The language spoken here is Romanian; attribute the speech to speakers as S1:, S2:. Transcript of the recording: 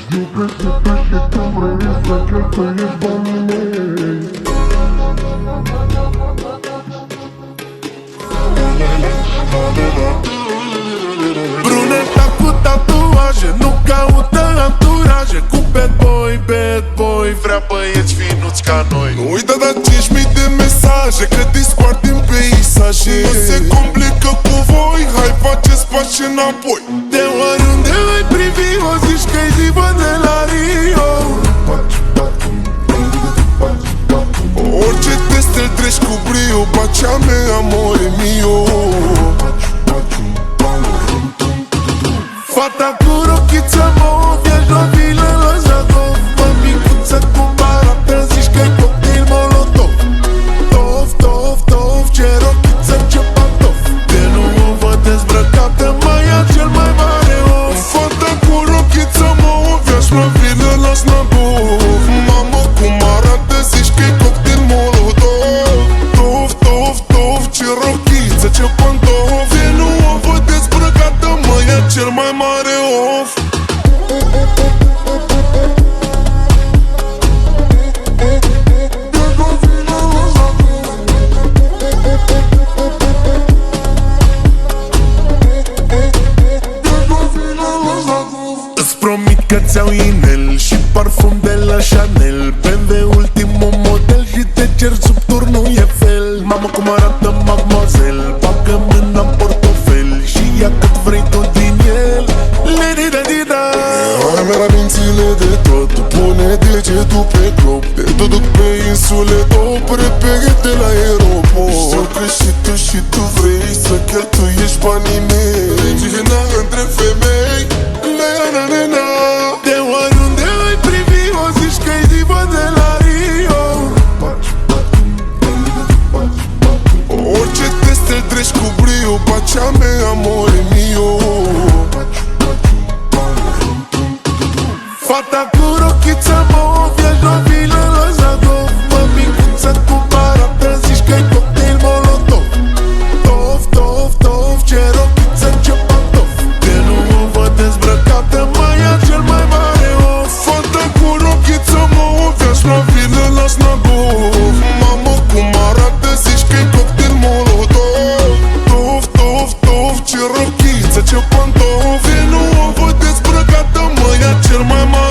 S1: Știu că se pește când vrei să cheltuiești banii mei.
S2: Bruneta cu tatuaje, nu caută anturaje. Cu bad boy, vrea băieți finuți ca noi. Nu uita da 5.000 de mesaje, că dispar din peisaje. Nu se complică cu voi, hai faceți pași înapoi. De oriunde ai privi, o zici că-i diva de la Rio. Orice test îl treci cu brio, pacea mea, amore mio. Fata cu rochiță mauv, ești la vilă la Zadov. Mămicuță cum arată, zici că-i cocktail molotov. Tof, ce rochiță, ce pantof. De nu o văd dezbrăcată, mai ia cel mai mare of. Fata cu rochiță mauv, ești la vilă la Snagov. Mamă cum arată, zici că-i cocktail molotov. Tof, ce rochiță, ce pantof. De nu o văd dezbrăcată, mai ia cel mai mare of. Îți promit că ți-au inel și parfum de la Chanel, BMW ultimul model și te cer sub turnul Eiffel. Mamă cum arată mademoiselle, bagă mâna în portofel și ia cât vrei tu din el. Lady-da-di-da.
S1: Hai mea la mințile de tot, pune degetul pe glob. Te duc pe insule top, repede la aeroport. Știu că și tu vrei să cheltuiești banii mei. Regina între femei, na-na-na-na.
S2: De oriunde ai privi, o zici că-i diva de la Rio.
S1: Orice test îl treci cu brio, pacea mea, amore mio.
S2: Fata cu rochiță mauv, ești la vilă la Zadov. Mămicuță cum arată, zici că-i cocktail molotov. Tof, ce rochiță, ce pantof. De nu o văd dezbrăcată, mai ia cel mai mare of.
S1: Fata cu rochiță mauv, ești la vilă la Snagov. Mamă cum arată, zici că-i cocktail molotov. Tof, ce rochiță, ce pantof.
S2: De nu o văd dezbrăcată, mai ia cel mai mare